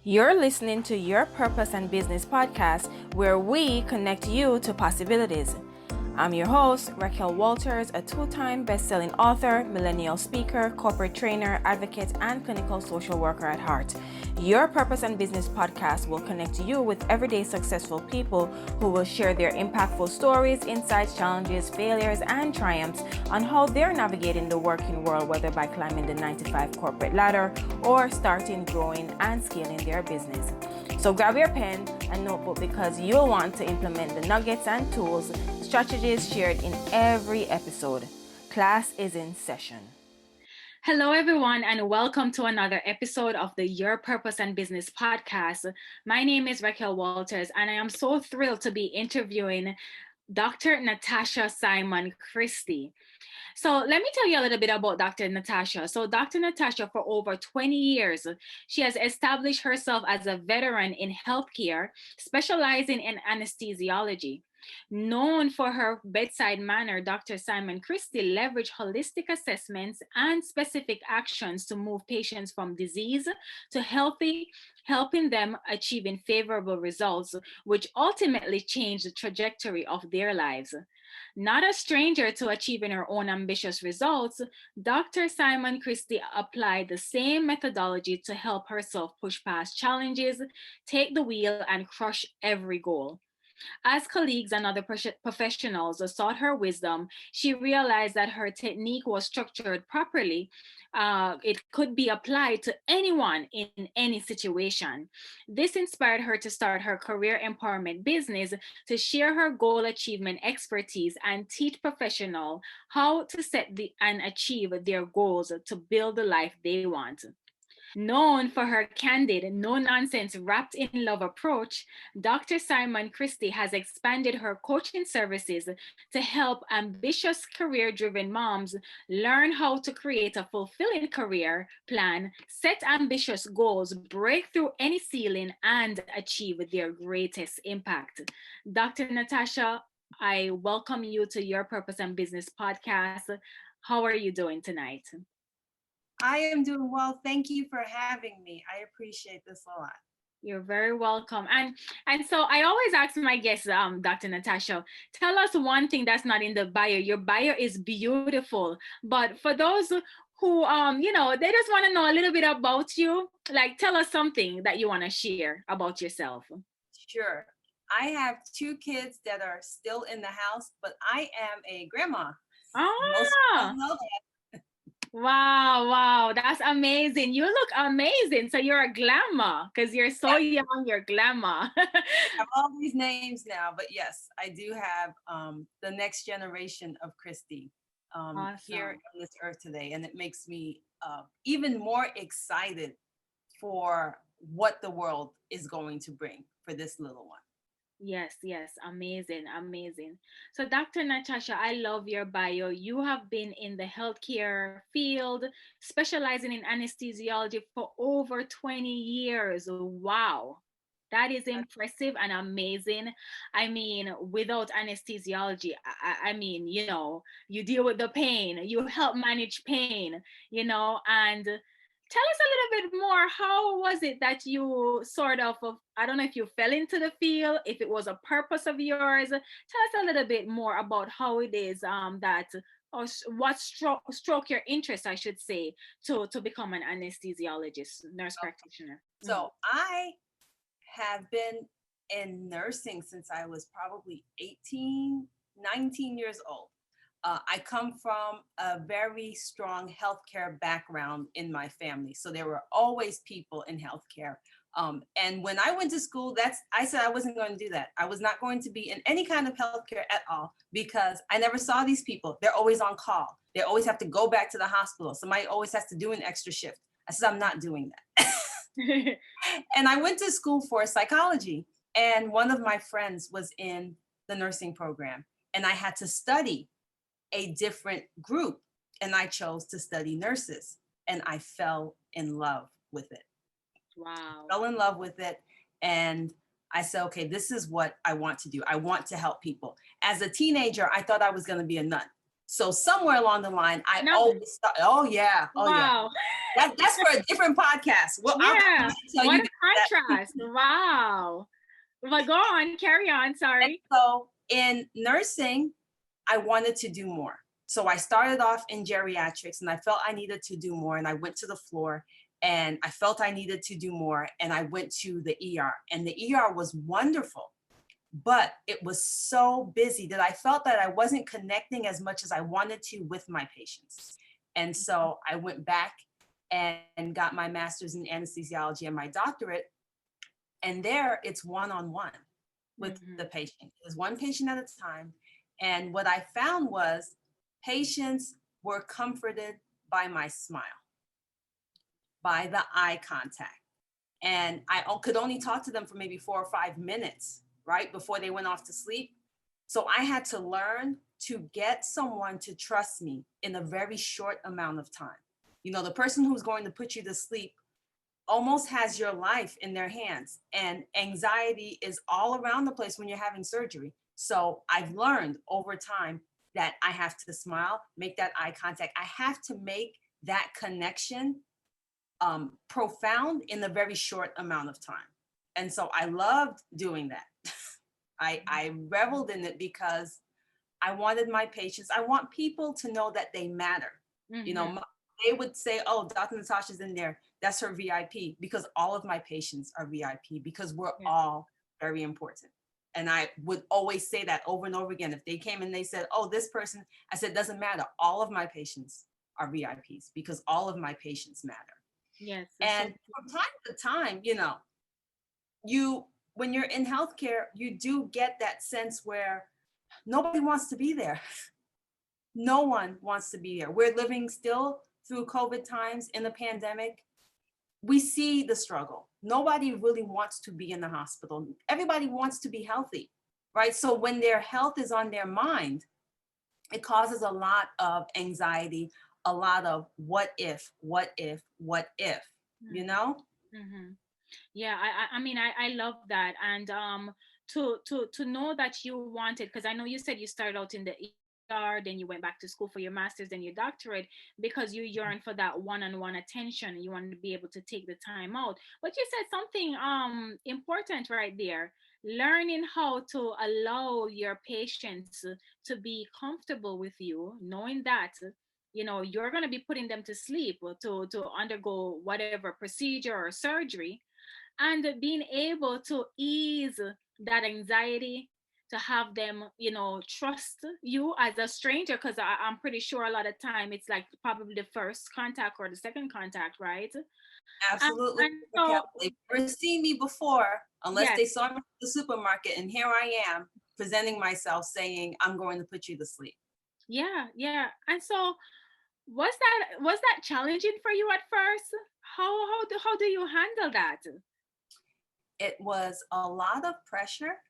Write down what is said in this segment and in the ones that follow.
You're listening to Your Purpose and Business podcast, where we connect you to possibilities. I'm your host, Raquel Walters, a two-time best-selling author, millennial speaker, corporate trainer, advocate, and clinical social worker at heart. Your Purpose and Business podcast will connect you with everyday successful people who will share their impactful stories, insights, challenges, failures, and triumphs on how they're navigating the working world, whether by climbing the 9-to-5 corporate ladder or starting, growing, and scaling their business. So grab your pen and notebook because you'll want to implement the nuggets and tools, strategies shared in every episode. Class is in session. Hello, everyone, and welcome to another episode of the Your Purpose and Business podcast. My name is Raquel Walters, and I am so thrilled to be interviewing Dr. Natacha Simon-Christie. So let me tell you a little bit about Dr. Natacha. So Dr. Natacha, for over 20 years, she has established herself as a veteran in healthcare, specializing in anesthesiology. Known for her bedside manner, Dr. Simon-Christie leveraged holistic assessments and specific actions to move patients from disease to healthy, helping them achieving favorable results, which ultimately changed the trajectory of their lives. Not a stranger to achieving her own ambitious results, Dr. Simon-Christie applied the same methodology to help herself push past challenges, take the wheel, and crush every goal. As colleagues and other professionals sought her wisdom, she realized that her technique was structured properly. It could be applied to anyone in any situation. This inspired her to start her career empowerment business to share her goal achievement expertise and teach professionals how to set and achieve their goals to build the life they want. Known for her candid, no-nonsense, wrapped-in-love approach, Dr. Simon-Christie has expanded her coaching services to help ambitious, career-driven moms learn how to create a fulfilling career plan, set ambitious goals, break through any ceiling, and achieve their greatest impact. Dr. Natacha, I welcome you to Your Purpose and Business podcast. How are you doing tonight? I am doing well. Thank you for having me. I appreciate this a lot. You're very welcome. And so I always ask my guests, Dr. Natacha, tell us one thing that's not in the bio. Your bio is beautiful, but for those who they just want to know a little bit about you, like tell us something that you want to share about yourself. Sure. I have 2 kids that are still in the house, but I am a grandma. Most people know that. Wow, that's amazing. You look amazing. So you're a glamour because you're so young, you're glamour. I have all these names now, but yes, I do have the next generation of Christie Awesome. Here on this earth today. And it makes me even more excited for what the world is going to bring for this little one. Yes, amazing. So, Dr. Natacha, I love your bio. You have been in the healthcare field, specializing in anesthesiology for over 20 years. Wow. That is impressive and amazing. I mean, without anesthesiology, I mean, you deal with the pain, you help manage pain, and tell us a little bit more. How was it that you sort of, I don't know if you fell into the field, if it was a purpose of yours. Tell us a little bit more about how it is that, or what stroke your interest, I should say, to become an anesthesiologist, nurse practitioner. So I have been in nursing since I was probably 18, 19 years old. I come from a very strong healthcare background in my family. So there were always people in healthcare. And when I went to school, I said I wasn't going to do that. I was not going to be in any kind of healthcare at all because I never saw these people. They're always on call. They always have to go back to the hospital. Somebody always has to do an extra shift. I said, I'm not doing that. And I went to school for psychology. And one of my friends was in the nursing program. And I had to study a different group, and I chose to study nurses, and I fell in love with it. Wow. Fell in love with it, and I said, okay, this is what I want to do. I want to help people. As a teenager, I thought I was going to be a nun. So somewhere along the line, I always thought, wow. That's for a different podcast. Well, yeah. What a contrast. Wow. But go on, carry on. And Sorry. so in nursing, I wanted to do more. So I started off in geriatrics and I felt I needed to do more. And I went to the floor and I felt I needed to do more. And I went to the ER, and the ER was wonderful, but it was so busy that I felt that I wasn't connecting as much as I wanted to with my patients. And so I went back and got my master's in anesthesiology and my doctorate. And there it's one-on-one with the patient. It was one patient at a time. And what I found was patients were comforted by my smile, by the eye contact. And I could only talk to them for maybe 4 or 5 minutes, right, before they went off to sleep. So I had to learn to get someone to trust me in a very short amount of time. You know, the person who's going to put you to sleep almost has your life in their hands, and anxiety is all around the place when you're having surgery. So I've learned over time that I have to smile, make that eye contact. I have to make that connection profound in a very short amount of time. And so I loved doing that. I reveled in it because I wanted my patients, I want people to know that they matter. You know, they would say, oh, Dr. Natacha's in there, that's her VIP, because all of my patients are VIP, because we're all very important. And I would always say that over and over again. If they came and they said, oh, this person, I said, doesn't matter. All of my patients are VIPs because all of my patients matter. Yes. And from time to time, you know, when you're in healthcare, you do get that sense where nobody wants to be there. No one wants to be there. We're living still through COVID times in the pandemic. We see the struggle. Nobody really wants to be in the hospital. Everybody wants to be healthy, right? So when their health is on their mind, it causes a lot of anxiety, a lot of what if, you know? Yeah, I mean, I love that. And to know that you wanted, because I know you said you started out in the ER, then you went back to school for your master's, then your doctorate, because you yearn for that one-on-one attention. You want to be able to take the time out. But you said something important right there. Learning how to allow your patients to be comfortable with you, knowing that you're going to be putting them to sleep or to undergo whatever procedure or surgery, and being able to ease that anxiety, to have them trust you as a stranger, because I'm pretty sure a lot of time it's like probably the first contact or the second contact, right? Absolutely. And so They've never seen me before unless yes. they saw me at the supermarket, and here I am presenting myself saying, I'm going to put you to sleep. Yeah. And so was that challenging for you at first? How do you handle that? It was a lot of pressure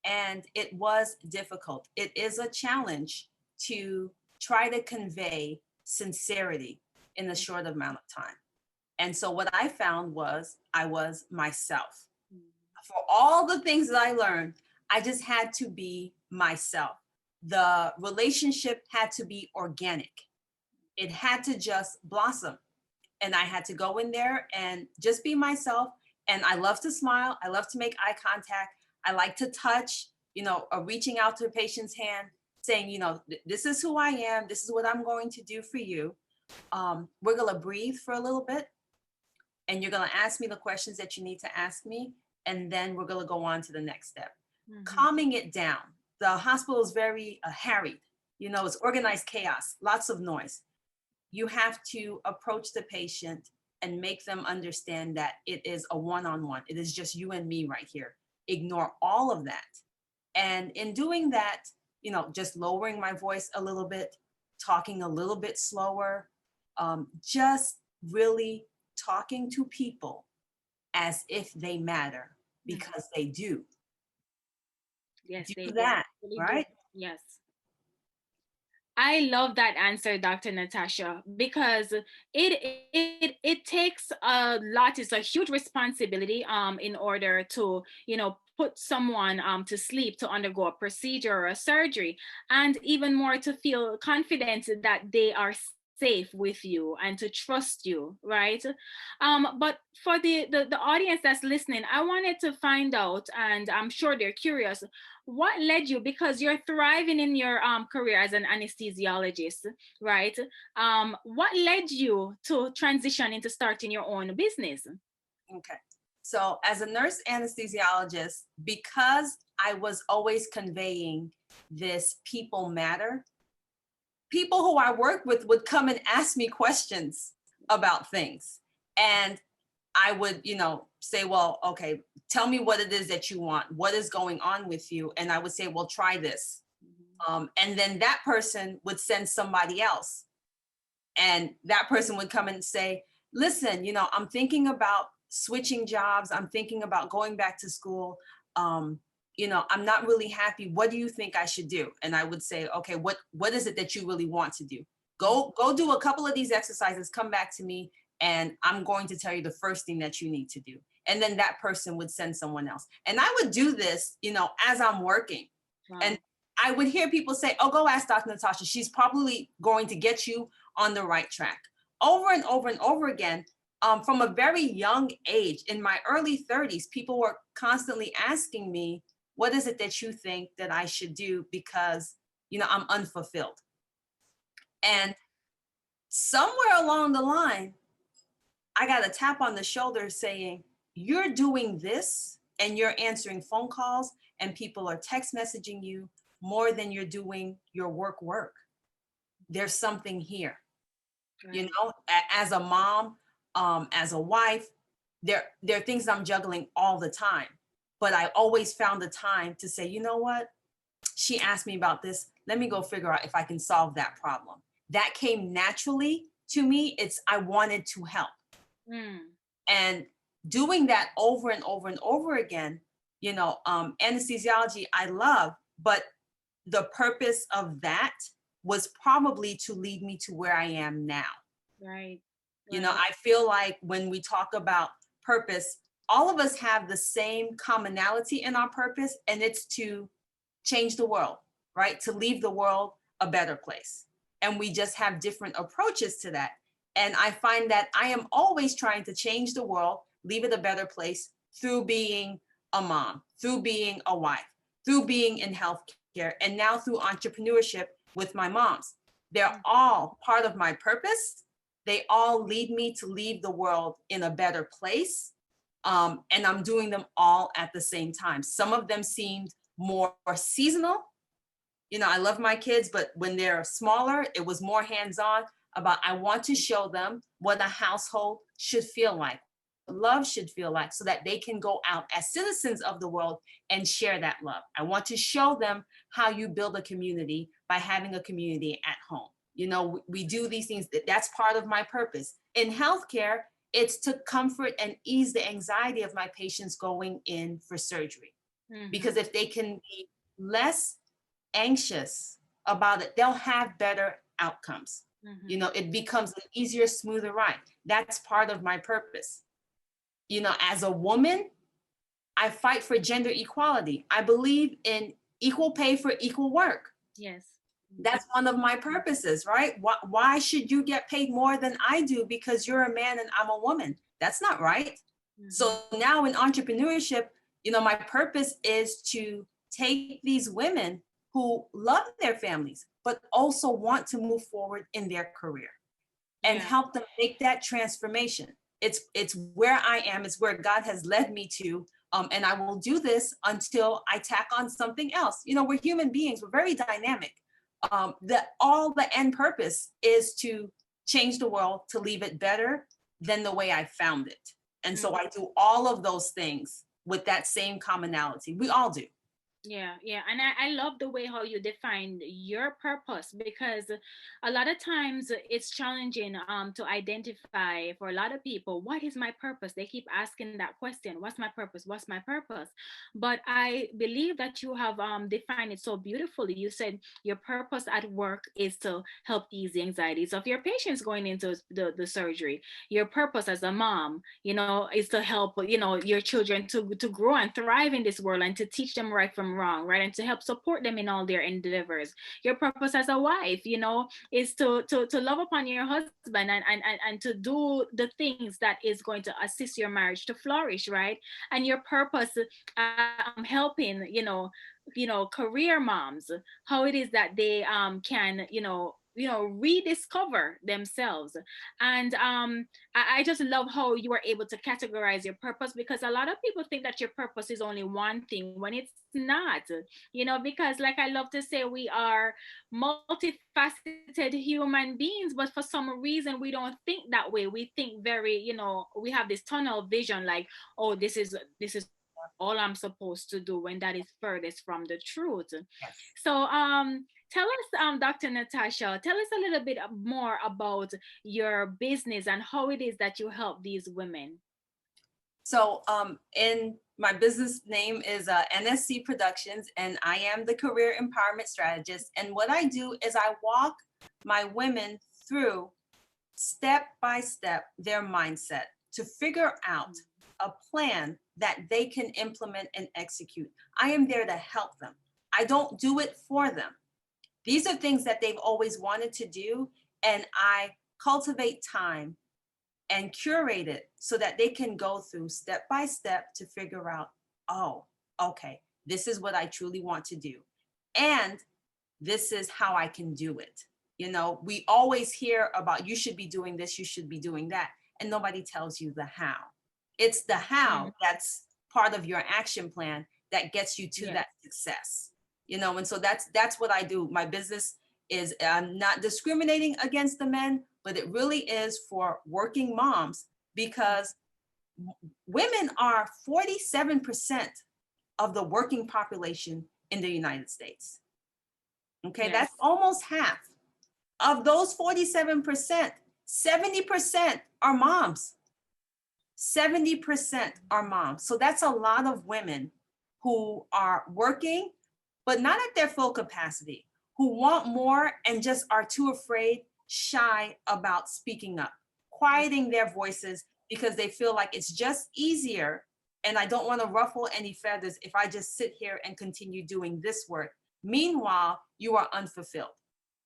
and it was difficult. It is a challenge to try to convey sincerity in a short amount of time. And so what I found was I was myself. For all the things that I learned, I just had to be myself. The relationship had to be organic. It had to just blossom. And I had to go in there and just be myself. And I love to smile. I love to make eye contact. I like to touch, reaching out to a patient's hand, saying, this is who I am. This is what I'm going to do for you. We're going to breathe for a little bit. And you're going to ask me the questions that you need to ask me. And then we're going to go on to the next step. Calming it down. The hospital is very harried. It's organized chaos, lots of noise. You have to approach the patient and make them understand that it is a one-on-one. It is just you and me right here. Ignore all of that. And in doing that, just lowering my voice a little bit, talking a little bit slower, just really talking to people as if they matter, because they do. Yes, Do they that, really do. right? Yes. I love that answer, Dr. Natasha, because it takes a lot. It's a huge responsibility in order to put someone to sleep, to undergo a procedure or a surgery, and even more to feel confident that they are safe with you and to trust you, right? But for the audience that's listening, I wanted to find out, and I'm sure they're curious, what led you, because you're thriving in your career as an anesthesiologist, right? What led you to transition into starting your own business? Okay. So as a nurse anesthesiologist, because I was always conveying this people matter, people who I work with would come and ask me questions about things. And I would, say, well, okay, tell me what it is that you want. What is going on with you? And I would say, well, try this. And then that person would send somebody else. And that person would come and say, listen, I'm thinking about switching jobs. I'm thinking about going back to school. I'm not really happy. What do you think I should do? And I would say, okay, what is it that you really want to do? Go do a couple of these exercises, come back to me, and I'm going to tell you the first thing that you need to do. And then that person would send someone else. And I would do this, as I'm working. Wow. And I would hear people say, oh, go ask Dr. Natacha. She's probably going to get you on the right track. Over and over and over again, from a very young age, in my early 30s, people were constantly asking me, what is it that you think that I should do? Because, I'm unfulfilled. And somewhere along the line, I got a tap on the shoulder saying, you're doing this and you're answering phone calls and people are text messaging you more than you're doing your work. There's something here. Right. As a mom, as a wife, there are things I'm juggling all the time. But I always found the time to say, you know what? She asked me about this. Let me go figure out if I can solve that problem. That came naturally to me. I wanted to help. And doing that over and over and over again, anesthesiology, I love, but the purpose of that was probably to lead me to where I am now. Right. I feel like when we talk about purpose, all of us have the same commonality in our purpose, and it's to change the world, right? To leave the world a better place. And we just have different approaches to that. And I find that I am always trying to change the world, leave it a better place through being a mom, through being a wife, through being in healthcare, and now through entrepreneurship with my moms. They're all part of my purpose. They all lead me to leave the world in a better place. And I'm doing them all at the same time. Some of them seemed more seasonal. I love my kids, but when they're smaller, it was more hands-on about, I want to show them what a household should feel like, love should feel like, so that they can go out as citizens of the world and share that love. I want to show them how you build a community by having a community at home. We do these things. That's part of my purpose. In healthcare, it's to comfort and ease the anxiety of my patients going in for surgery. Mm-hmm. Because if they can be less anxious about it, they'll have better outcomes. Mm-hmm. It becomes an easier, smoother ride. That's part of my purpose. As a woman, I fight for gender equality. I believe in equal pay for equal work. Yes. That's one of my purposes, right? Why should you get paid more than I do because you're a man and I'm a woman? That's not right. Mm-hmm. So now in entrepreneurship, my purpose is to take these women who love their families, but also want to move forward in their career and help them make that transformation. It's where I am, it's where God has led me to. And I will do this until I tack on something else. We're human beings, we're very dynamic. The end purpose is to change the world, to leave it better than the way I found it. And so I do all of those things with that same commonality. We all do. Yeah. And I love the way how you defined your purpose, because a lot of times it's challenging to identify for a lot of people, what is my purpose? They keep asking that question, what's my purpose? What's my purpose? But I believe that you have defined it so beautifully. You said your purpose at work is to help ease the anxieties of your patients going into the surgery. Your purpose as a mom, is to help, your children to grow and thrive in this world and to teach them right from them wrong, right? And to help support them in all their endeavors. Your purpose as a wife, is to love upon your husband, and to do the things that is going to assist your marriage to flourish, right? And your purpose, helping, career moms, how it is that they can, rediscover themselves. And I just love how you were able to categorize your purpose, because a lot of people think that your purpose is only one thing when it's not, because, like I love to say, we are multifaceted human beings, but for some reason we don't think that way. We think very, we have this tunnel vision, like, oh, this is all I'm supposed to do, when that is furthest from the truth. Yes. So tell us, Dr. Natasha, tell us a little bit more about your business and how it is that you help these women. So in my business name is NSC Productions, and I am the career empowerment strategist. And what I do is I walk my women through step by step their mindset to figure out a plan that they can implement and execute. I am there to help them. I don't do it for them. These are things that they've always wanted to do, and I cultivate time and curate it so that they can go through step by step to figure out, oh, okay, this is what I truly want to do. And this is how I can do it. We always hear about, you should be doing this, you should be doing that, and nobody tells you the how. It's the how that's part of your action plan that gets you to that success. And so that's what I do. My business is, I'm not discriminating against the men, but it really is for working moms, because women are 47% of the working population in the United States. Okay, that's almost half. Of those 47%, 70% are moms. 70% are moms. So that's a lot of women who are working, but not at their full capacity, who want more and just are too afraid, shy about speaking up, quieting their voices because they feel like it's just easier, and I don't want to ruffle any feathers if I just sit here and continue doing this work. Meanwhile, you are unfulfilled.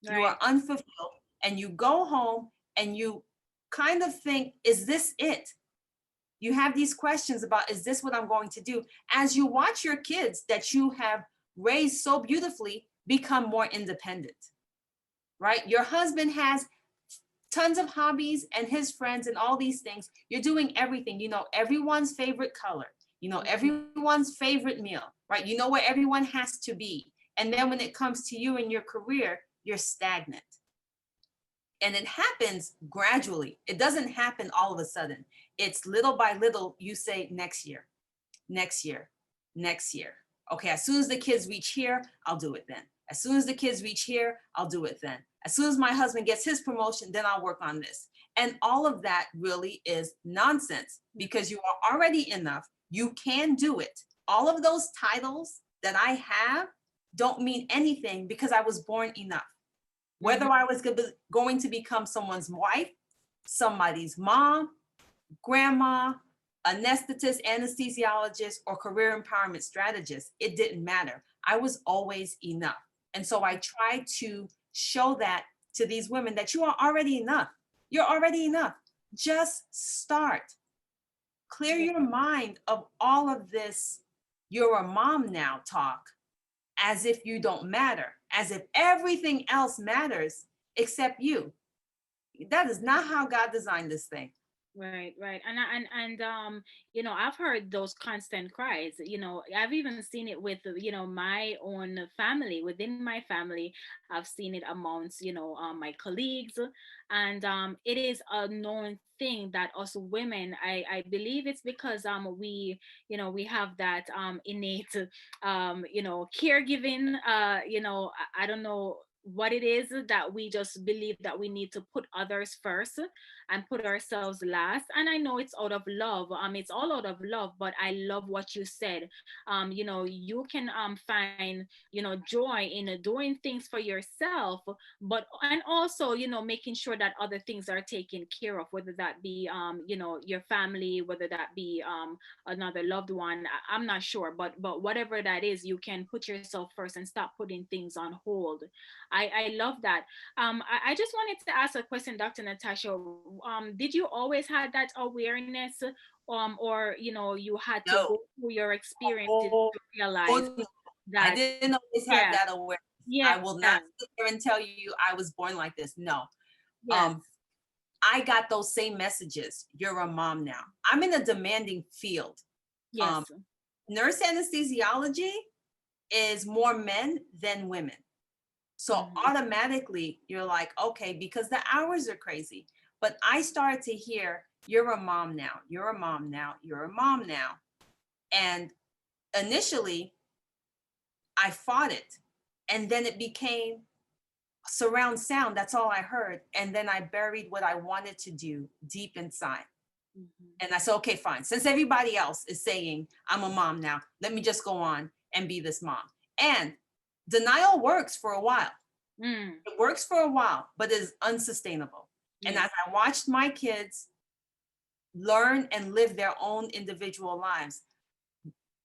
Right. You are unfulfilled, and you go home and you kind of think, is this it? You have these questions about, is this what I'm going to do? As you watch your kids that you have raised so beautifully become more independent, right? Your husband has tons of hobbies and his friends and all these things. You're doing everything, everyone's favorite color, everyone's favorite meal, right? You know where everyone has to be. And then when it comes to you and your career, you're stagnant. And it happens gradually. It doesn't happen all of a sudden. It's little by little. You say next year, next year, next year. Okay, as soon as the kids reach here, I'll do it then. As soon as the kids reach here, I'll do it then. As soon as my husband gets his promotion, then I'll work on this. And all of that really is nonsense, because you are already enough. You can do it. All of those titles that I have don't mean anything because I was born enough. Whether I was going to become someone's wife, somebody's mom, grandma, anesthetist, anesthesiologist, or career empowerment strategist, it didn't matter. I was always enough. And so I try to show that to these women, that you are already enough. You're already enough. Just start. Clear your mind of all of this, you're a mom now talk, as if you don't matter, as if everything else matters except you. That is not how God designed this thing. Right. And I've heard those constant cries. I've even seen it with my own family. Within my family, I've seen it amongst my colleagues, and it is a known thing that us women, I believe it's because we have that innate caregiving, I don't know what it is that we just believe that we need to put others first and put ourselves last. And I know it's out of love, it's all out of love, but I love what you said. You can find joy in doing things for yourself, but and also making sure that other things are taken care of, whether that be your family, whether that be another loved one. I'm not sure, but whatever that is, you can put yourself first and stop putting things on hold. I love that. I just wanted to ask a question, Dr. Natasha. Did you always had that awareness, or you had to No. go through your experiences Oh, to realize oh no. I that? didn't always have Yeah, that awareness. I yeah, will not sit there and tell you I was born like this. No. yes, Um, I got those same messages. You're a mom now. I'm in a demanding field. Um, yes. Nurse anesthesiology is more men than women. So Hmm. automatically you're like, okay, because the hours are crazy. But I started to hear, you're a mom now, you're a mom now, you're a mom now. And initially I fought it. And then it became surround sound. That's all I heard. And then I buried what I wanted to do deep inside. Hmm. And I said, okay, fine. Since everybody else is saying I'm a mom now, let me just go on and be this mom. And denial works for a while. Mm, It works for a while, but is unsustainable. And yes. as I watched my kids learn and live their own individual lives,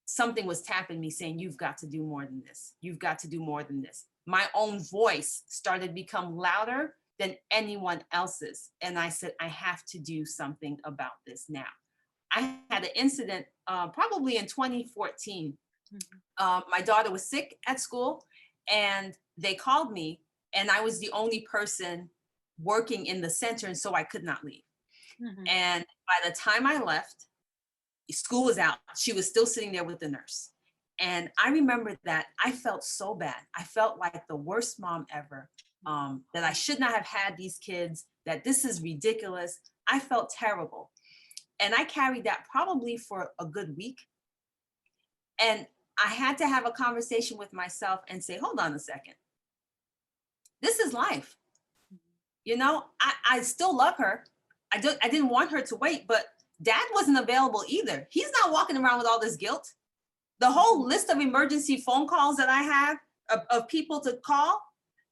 something was tapping me saying, you've got to do more than this. You've got to do more than this. My own voice started to become louder than anyone else's. And I said, I have to do something about this now. I had an incident probably in 2014. Hmm. My daughter was sick at school and they called me, and I was the only person working in the center. And so I could not leave. Hmm. And by the time I left, school was out. She was still sitting there with the nurse. And I remember that I felt so bad. I felt like the worst mom ever, that I should not have had these kids, that this is ridiculous. I felt terrible. And I carried that probably for a good week. And I had to have a conversation with myself and say, hold on a second. This is life. I still love her. I didn't want her to wait, but dad wasn't available either. He's not walking around with all this guilt. The whole list of emergency phone calls that I have of people to call,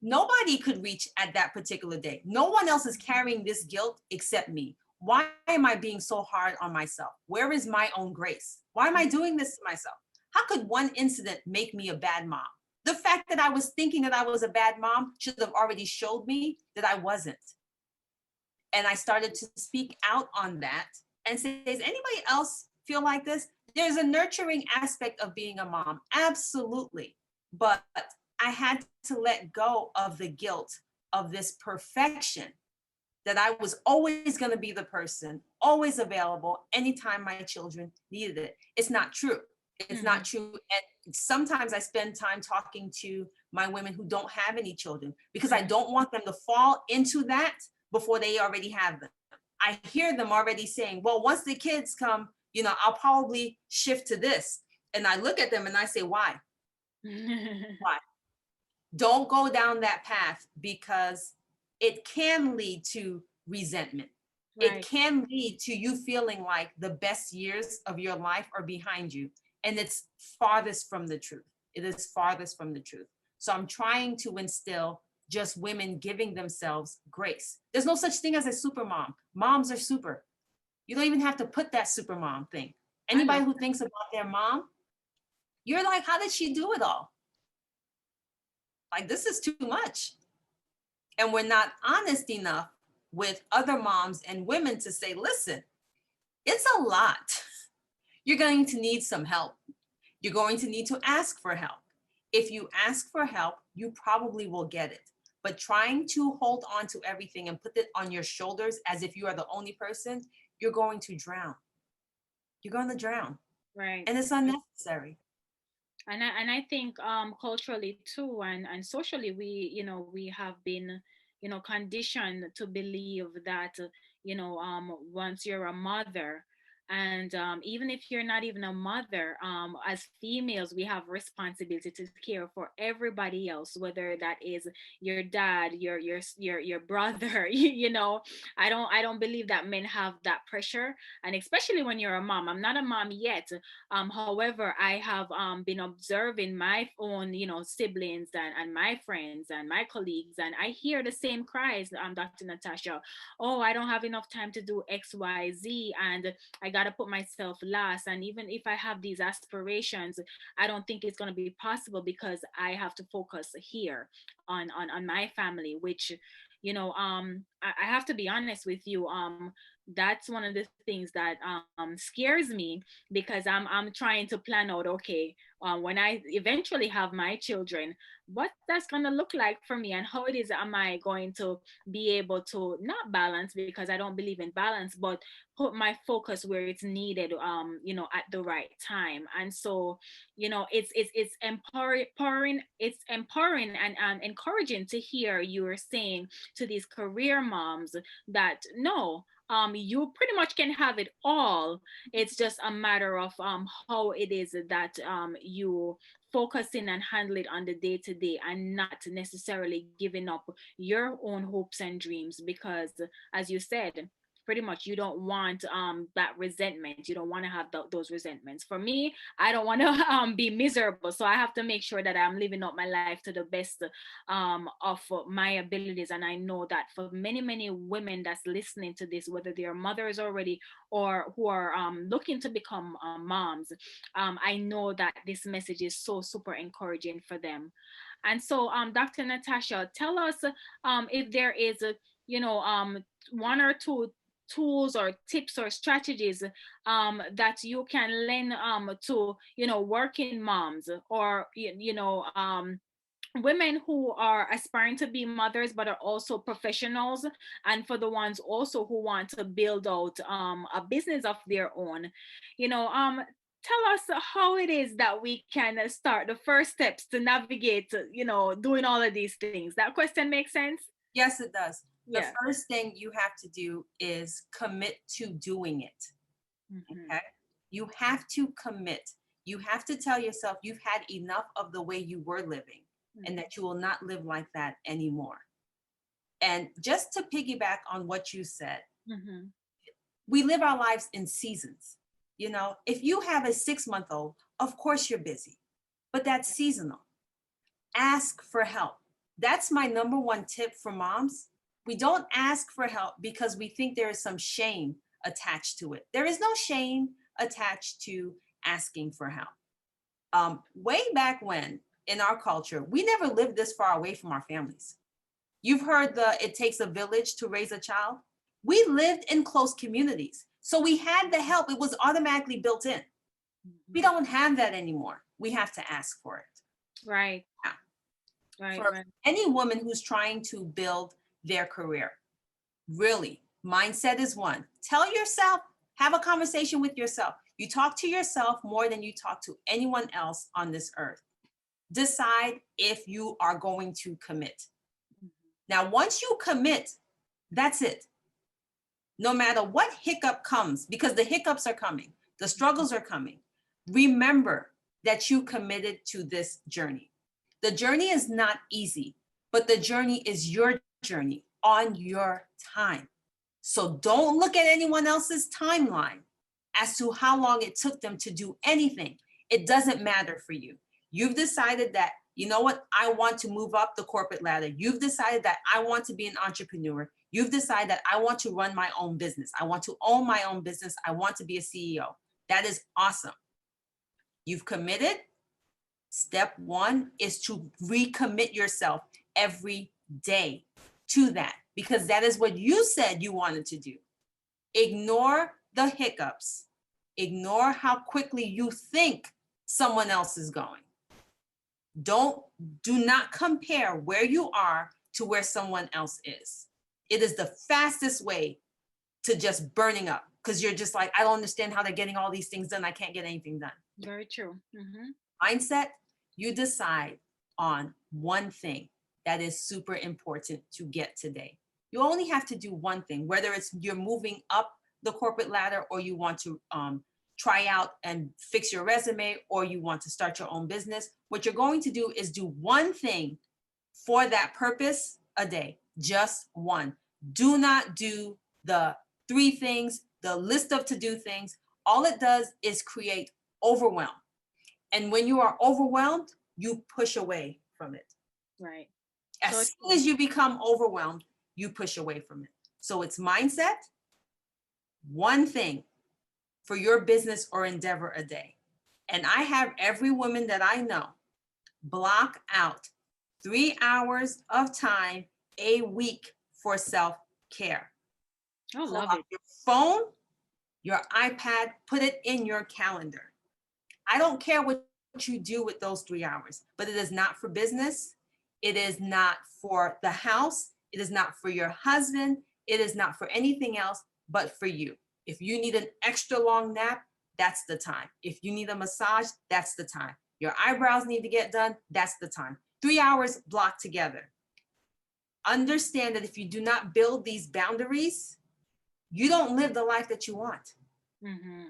nobody could reach at that particular day. No one else is carrying this guilt except me. Why am I being so hard on myself? Where is my own grace? Why am I doing this to myself? How could one incident make me a bad mom? The fact that I was thinking that I was a bad mom should have already showed me that I wasn't. And I started to speak out on that and say, does anybody else feel like this? There's a nurturing aspect of being a mom, absolutely. But I had to let go of the guilt of this perfection, that I was always going to be the person, always available anytime my children needed it. It's not true. It's not Hmm. true. And sometimes I spend time talking to my women who don't have any children because I Hmm. don't want them to fall into that before they already have them. I hear them already saying, well, once the kids come, I'll probably shift to this. And I look at them and I say, why? Why? Don't go down that path, because it can lead to resentment. It Right. can lead to you feeling like the best years of your life are behind you. And it's farthest from the truth. It is farthest from the truth. So I'm trying to instill just women giving themselves grace. There's no such thing as a super mom. Moms are super. You don't even have to put that super mom thing. I love Anybody who thinks about their mom, you're like, how did she do it all? Like, this is too much. And we're not honest enough with other moms and women to say, listen, it's a lot. You're going to need some help. You're going to need to ask for help. If you ask for help, you probably will get it. But trying to hold on to everything and put it on your shoulders as if you are the only person, you're going to drown. You're going to drown. right. And it's unnecessary. And I think culturally too, and socially, we have been conditioned to believe that once you're a mother, And even if you're not even a mother, as females, we have responsibility to care for everybody else, whether that is your dad, your brother. You know, I don't believe that men have that pressure, and especially when you're a mom. I'm not a mom yet. However, I have been observing my own, siblings and my friends and my colleagues, and I hear the same cries, Dr. Natasha. Oh, I don't have enough time to do XYZ, and I gotta put myself last. And even if I have these aspirations, I don't think it's gonna be possible because I have to focus here on my family, which, I have to be honest with you. That's one of the things that scares me, because I'm trying to plan out, okay, when I eventually have my children, what that's gonna look like for me, and how it is am I going to be able to not balance, because I don't believe in balance, but put my focus where it's needed, at the right time. And so, it's empowering and encouraging to hear you are saying to these career moms that no, you pretty much can have it all. It's just a matter of how it is that you focus in and handle it on the day to day, and not necessarily giving up your own hopes and dreams, because as you said, pretty much you don't want that resentment. You don't want to have those resentments. For me, I don't want to be miserable, so I have to make sure that I'm living up my life to the best of my abilities. And I know that for many women that's listening to this, whether they are mothers already or who are looking to become moms, I know that this message is so super encouraging for them. And so, Dr. Natasha, tell us if there is a, one or two tools or tips or strategies that you can lend to, working moms, or women who are aspiring to be mothers but are also professionals, and for the ones also who want to build out a business of their own. Tell us how it is that we can start the first steps to navigate, doing all of these things. That question makes sense? Yes, it does. The Yeah. first thing you have to do is commit to doing it. Mm-hmm. Okay. You have to commit. You have to tell yourself you've had enough of the way you were living, and that you will not live like that anymore. And just to piggyback on what you said, Mm-hmm. we live our lives in seasons. If you have a 6-month old, of course you're busy, but that's seasonal. Ask for help. That's my number one tip for moms. We don't ask for help because we think there is some shame attached to it. There is no shame attached to asking for help. Way back when, in our culture, we never lived this far away from our families. You've heard it takes a village to raise a child. We lived in close communities. So we had the help. It was automatically built in. We don't have that anymore. We have to ask for it. Right. Now, Right. for Right. any woman who's trying to build their career, really, mindset is one. Tell yourself, have a conversation with yourself. You talk to yourself more than you talk to anyone else on this earth. Decide if you are going to commit. Now, once you commit, that's it. No matter what hiccup comes, because the hiccups are coming, the struggles are coming, remember that you committed to this journey. The journey is not easy, but the journey is your journey on your time. So don't look at anyone else's timeline as to how long it took them to do anything. It doesn't matter for you. You've decided that, you know what, I want to move up the corporate ladder. You've decided that I want to be an entrepreneur. You've decided that I want to run my own business. I want to own my own business. I want to be a CEO. That is awesome. You've committed. Step one is to recommit yourself every day to that, because that is what you said you wanted to do. Ignore the hiccups. Ignore how quickly you think someone else is going. Do not compare where you are to where someone else is. It is the fastest way to just burning up, because you're just like, I don't understand how they're getting all these things done. I can't get anything done. Very true. Mm-hmm. Mindset, you decide on one thing that is super important to get today. You only have to do one thing, whether it's you're moving up the corporate ladder, or you want to try out and fix your resume, or you want to start your own business, what you're going to do is do one thing for that purpose a day, just one. Do not do the 3 things, the list of to-do things. All it does is create overwhelm. And when you are overwhelmed, you push away from it. Right. As So soon as you become overwhelmed, you push away from it. So it's mindset, one thing for your business or endeavor a day. And I have every woman that I know block out 3 hours of time a week for self-care. I Pull love out it. your phone, your iPad, put it in your calendar. I don't care what you do with those 3 hours, but it is not for business. It is not for the house. It is not for your husband. It is not for anything else but for you. If you need an extra long nap, that's the time. If you need a massage, that's the time. Your eyebrows need to get done, that's the time. 3 hours blocked together. Understand that if you do not build these boundaries, you don't live the life that you want. Mm-hmm.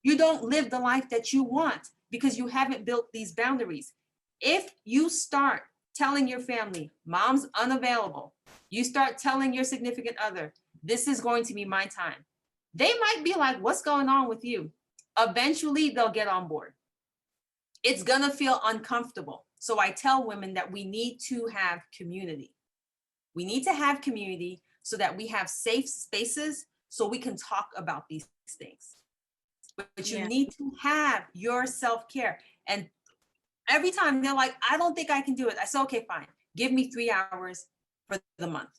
You don't live the life that you want because you haven't built these boundaries. If you start telling your family, mom's unavailable, you start telling your significant other, this is going to be my time. They might be like, what's going on with you? Eventually, they'll get on board. It's going to feel uncomfortable. So I tell women that we need to have community. We need to have community so that we have safe spaces so we can talk about these things. But you need to have your self-care. And every time they're like, I don't think I can do it. I say, okay, fine. Give me 3 hours for the month.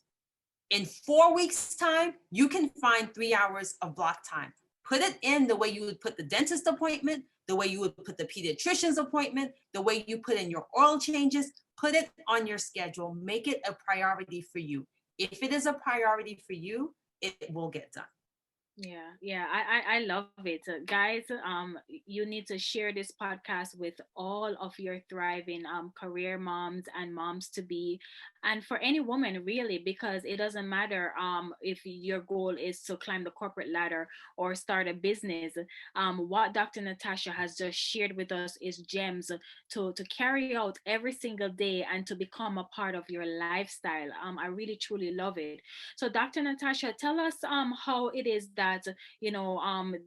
In 4 weeks' time, you can find 3 hours of block time. Put it in the way you would put the dentist appointment, the way you would put the pediatrician's appointment, the way you put in your oil changes. Put it on your schedule. Make it a priority for you. If it is a priority for you, it will get done. Yeah, I love it. Guys, you need to share this podcast with all of your thriving career moms and moms to be, and for any woman really, because it doesn't matter if your goal is to climb the corporate ladder or start a business. What Dr. Natacha has just shared with us is gems to carry out every single day and to become a part of your lifestyle. I really truly love it. So, Dr. Natacha, tell us how it is that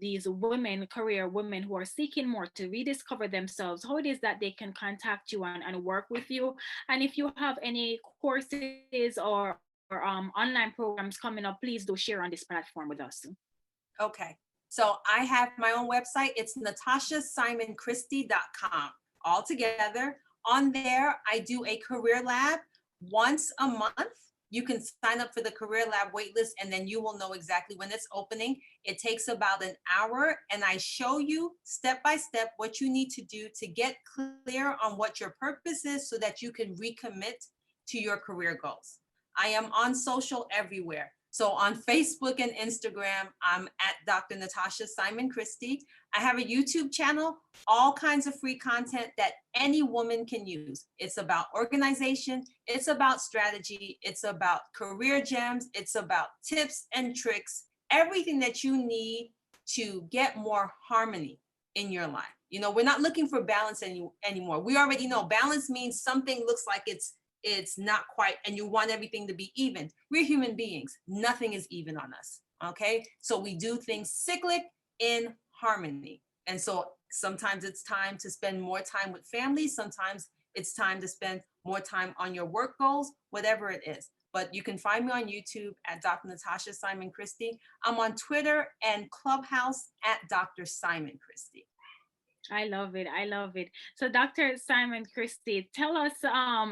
these women, career women who are seeking more to rediscover themselves, how it is that they can contact you and work with you, and if you have any courses or online programs coming up, please do share on this platform with us. Okay. So I have my own website. It's NatachaSimon-Christie.com. All together. On there, I do a career lab once a month. You can sign up for the career lab waitlist, and then you will know exactly when it's opening. It takes about an hour, and I show you step by step what you need to do to get clear on what your purpose is so that you can recommit to your career goals. I am on social everywhere. So on Facebook and Instagram, I'm at Dr. Natacha Simon-Christie. I have a YouTube channel, all kinds of free content that any woman can use. It's about organization, it's about strategy, it's about career gems, it's about tips and tricks, everything that you need to get more harmony in your life. You know, we're not looking for balance anymore. We already know balance means something looks like it's not quite, and you want everything to be even. We're human beings. Nothing is even on us. Okay. So we do things cyclic in harmony. And so sometimes it's time to spend more time with family. Sometimes it's time to spend more time on your work goals, whatever it is. But you can find me on YouTube at Dr. Natacha Simon-Christie. I'm on Twitter and Clubhouse at Dr. Simon-Christie. I love it. I love it. So, Dr. Simon-Christie, tell us,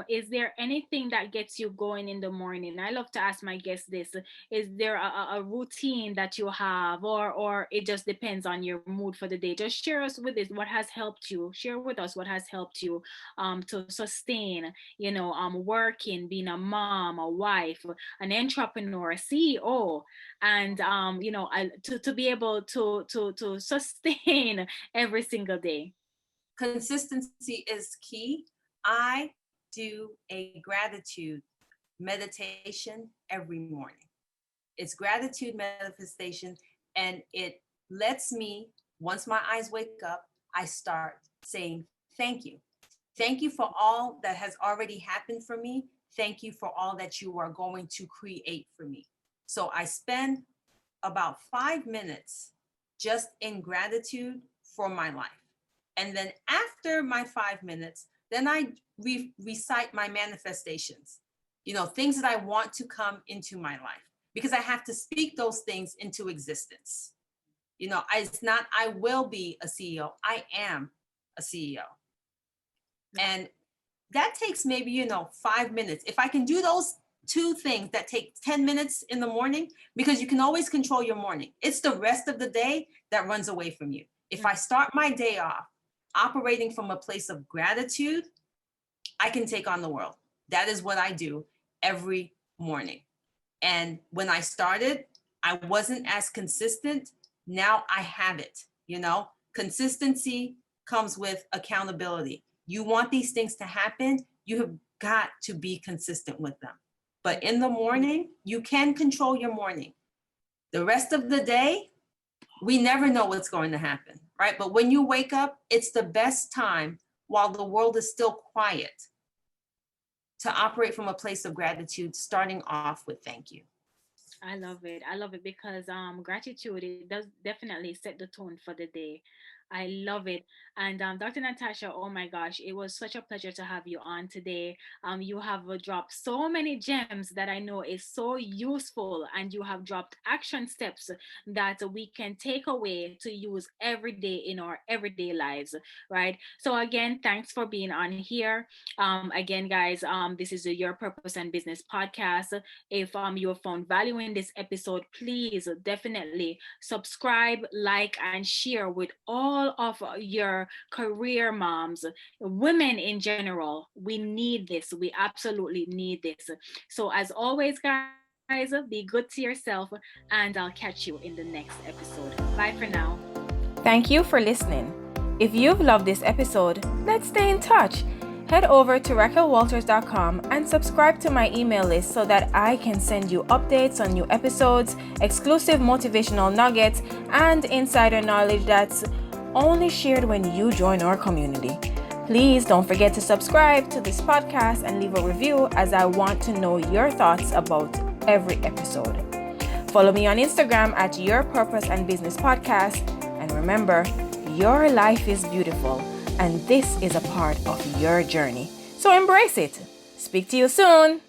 is there anything that gets you going in the morning? I love to ask my guests this. Is there a routine that you have, or it just depends on your mood for the day? Just share us with this. What has helped you? Share with us what has helped you to sustain, working, being a mom, a wife, an entrepreneur, a CEO, and to be able to sustain every single day. Consistency is key. I do a gratitude meditation every morning. It's gratitude manifestation And it lets me, once my eyes wake up, I start saying, thank you. Thank you for all that has already happened for me. Thank you for all that you are going to create for me. So I spend about 5 minutes just in gratitude for my life. And then after my 5 minutes, then I recite my manifestations, things that I want to come into my life, because I have to speak those things into existence. It's not, I will be a CEO. I am a CEO. And that takes maybe, 5 minutes. If I can do those two things that take 10 minutes in the morning, because you can always control your morning. It's the rest of the day that runs away from you. If I start my day off operating from a place of gratitude, I can take on the world. That is what I do every morning. And when I started, I wasn't as consistent. Now I have it. Consistency comes with accountability. You want these things to happen, you have got to be consistent with them. But in the morning, you can control your morning. The rest of the day, we never know what's going to happen, right? But when you wake up, it's the best time while the world is still quiet to operate from a place of gratitude, starting off with thank you. I love it. I love it because gratitude, it does definitely set the tone for the day. I love it. And Dr. Natacha, oh my gosh, it was such a pleasure to have you on today. You have dropped so many gems that I know is so useful, and you have dropped action steps that we can take away to use every day in our everyday lives, right? So again, thanks for being on here. Again, guys, this is the Your Purpose and Business podcast. If you found value in this episode, please definitely subscribe, like, and share with all of your career moms, women in general. We need this. We absolutely need this. So as always, guys, be good to yourself, and I'll catch you in the next episode. Bye for now. Thank you for listening. If you've loved this episode, let's stay in touch. Head over to RaquelWalters.com and subscribe to my email list so that I can send you updates on new episodes, exclusive motivational nuggets, and insider knowledge that's only shared when you join our community. Please don't forget to subscribe to this podcast and leave a review, as I want to know your thoughts about every episode. Follow me on Instagram at Your Purpose and Business Podcast. And remember, your life is beautiful, and this is a part of your journey. So embrace it. Speak to you soon.